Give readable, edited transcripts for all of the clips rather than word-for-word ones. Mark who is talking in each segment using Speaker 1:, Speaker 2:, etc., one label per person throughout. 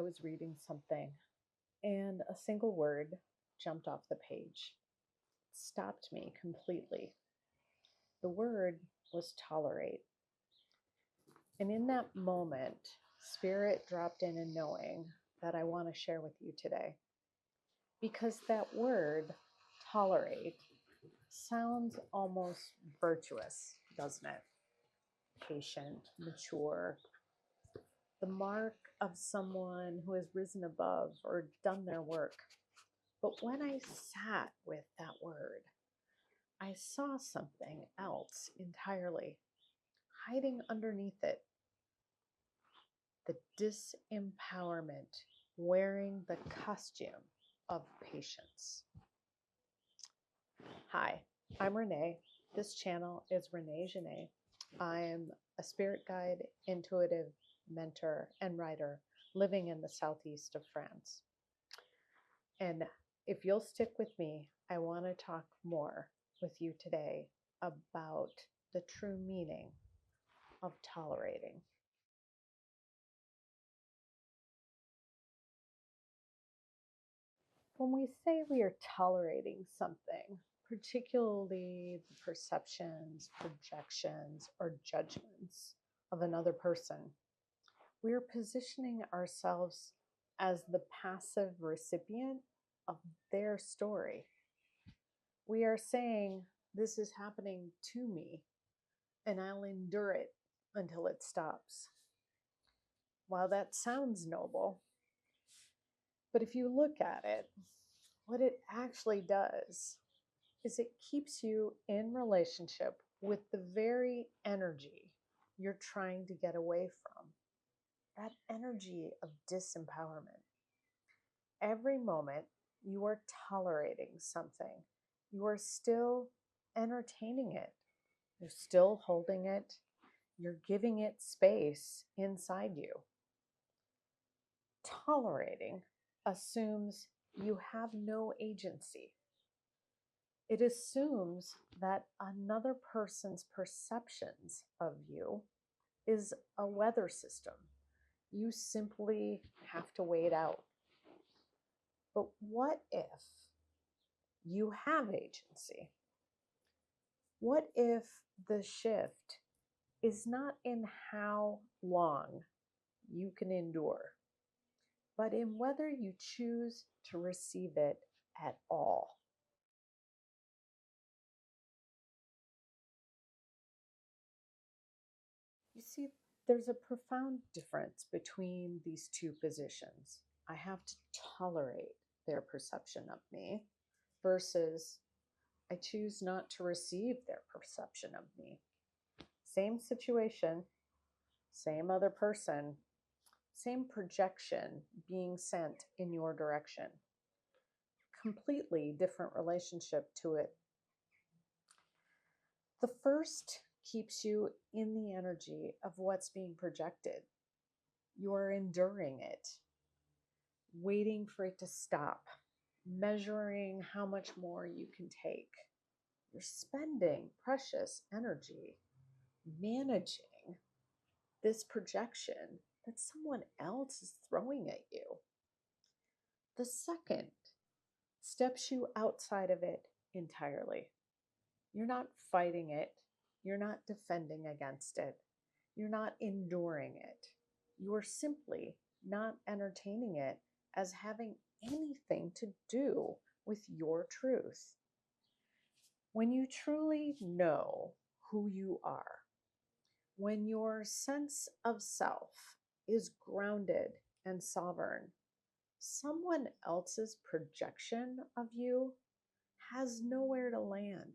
Speaker 1: was reading something and a single word jumped off the page, stopped me completely. The word was tolerate. And in that moment, Spirit dropped in a knowing that I want to share with you today. Because that word, tolerate, sounds almost virtuous, doesn't it? Patient, mature, the mark of someone who has risen above or done their work. But when I sat with that word, I saw something else entirely hiding underneath it. The disempowerment, wearing the costume of patience. Hi, I'm Renee. This channel is Renee Genet. I'm a spirit guide, intuitive mentor, and writer living in the southeast of France. And if you'll stick with me, I want to talk more with you today about the true meaning of tolerating. When we say we are tolerating something, particularly the perceptions, projections, or judgments of another person, we are positioning ourselves as the passive recipient of their story. We are saying, this is happening to me, and I'll endure it until it stops. While that sounds noble, but if you look at it, what it actually does is it keeps you in relationship with the very energy you're trying to get away from. That energy of disempowerment. Every moment you are tolerating something, you are still entertaining it. You're still holding it. You're giving it space inside you. Tolerating assumes you have no agency. It assumes that another person's perceptions of you is a weather system. You simply have to wait out. But what if you have agency? What if the shift is not in how long you can endure, but in whether you choose to receive it at all? You see, there's a profound difference between these two positions. I have to tolerate their perception of me versus I choose not to receive their perception of me. Same situation, same other person, same projection being sent in your direction. Completely different relationship to it. The first keeps you in the energy of what's being projected. You are enduring it, waiting for it to stop, measuring how much more you can take. You're spending precious energy managing this projection that someone else is throwing at you. The second steps you outside of it entirely. You're not fighting it. You're not defending against it. You're not enduring it. You are simply not entertaining it as having anything to do with your truth. When you truly know who you are, when your sense of self is grounded and sovereign, someone else's projection of you has nowhere to land.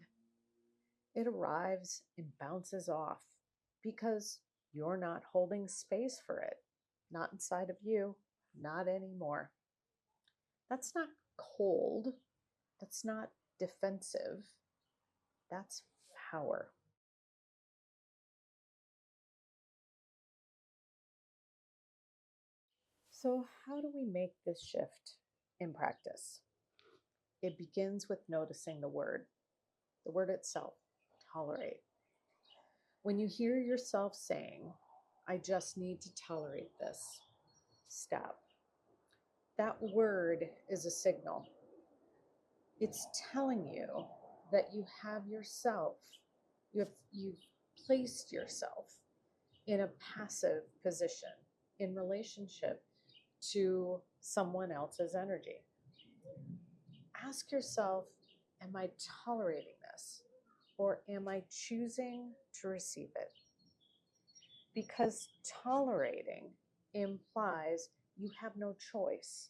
Speaker 1: It arrives and bounces off because you're not holding space for it. Not inside of you, not anymore. That's not cold. That's not defensive. That's power. So, how do we make this shift in practice? It begins with noticing the word itself, tolerate. When you hear yourself saying, I just need to tolerate this, stop. That word is a signal. It's telling you that you have yourself, you've placed yourself in a passive position in relationship to someone else's energy. Ask yourself, am I tolerating this? Or am I choosing to receive it? Because tolerating implies you have no choice.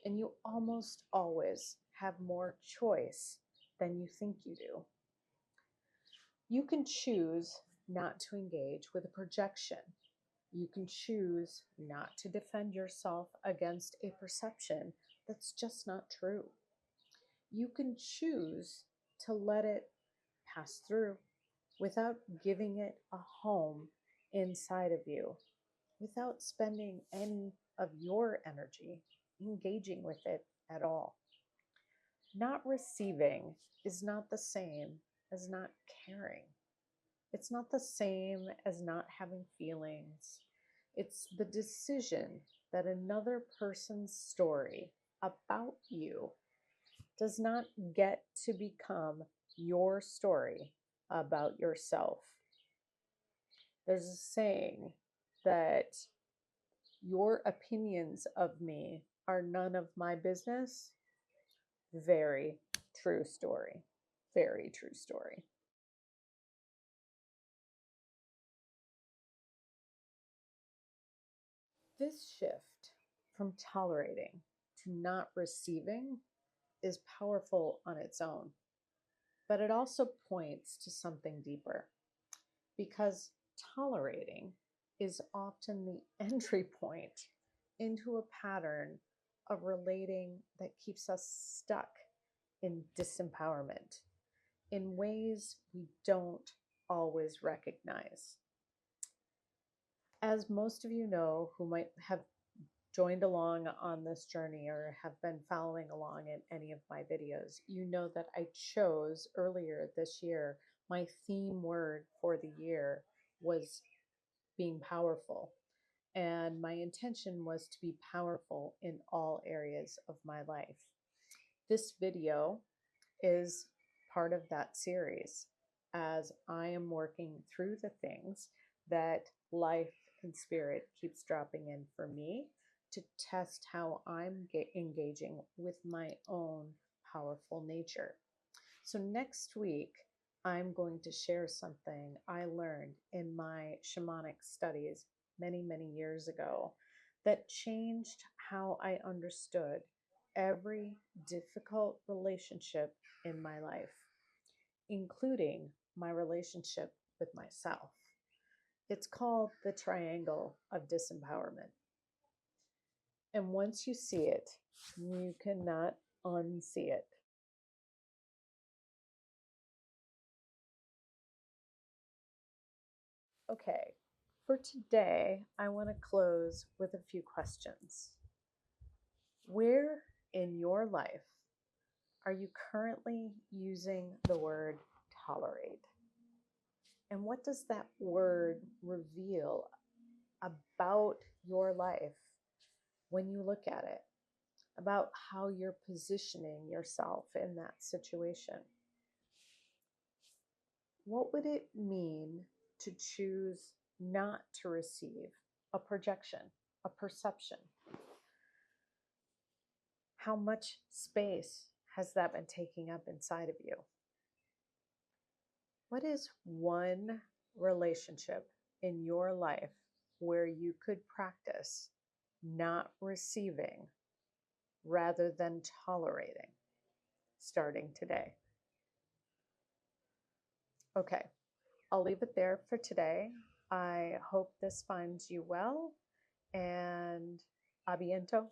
Speaker 1: And you almost always have more choice than you think you do. You can choose not to engage with a projection. You can choose not to defend yourself against a perception that's just not true. You can choose to let it pass through without giving it a home inside of you, without spending any of your energy engaging with it at all. Not receiving is not the same as not caring. It's not the same as not having feelings. It's the decision that another person's story about you does not get to become your story about yourself. There's a saying that your opinions of me are none of my business. Very true story. Very true story. This shift from tolerating to not receiving is powerful on its own, but it also points to something deeper because tolerating is often the entry point into a pattern of relating that keeps us stuck in disempowerment in ways we don't always recognize. As most of you know who might have joined along on this journey or have been following along in any of my videos, you know that I chose earlier this year, my theme word for the year was being powerful. And my intention was to be powerful in all areas of my life. This video is part of that series as I am working through the things that life and spirit keeps dropping in for me to test how I'm engaging with my own powerful nature. So next week, I'm going to share something I learned in my shamanic studies many, many years ago that changed how I understood every difficult relationship in my life, including my relationship with myself. It's called the triangle of disempowerment. And once you see it, you cannot unsee it. Okay, for today, I want to close with a few questions. Where in your life are you currently using the word tolerate? And what does that word reveal about your life when you look at it? About how you're positioning yourself in that situation? What would it mean to choose not to receive a projection, a perception? How much space has that been taking up inside of you? What is one relationship in your life where you could practice not receiving rather than tolerating starting today? Okay, I'll leave it there for today. I hope this finds you well, and a bientôt.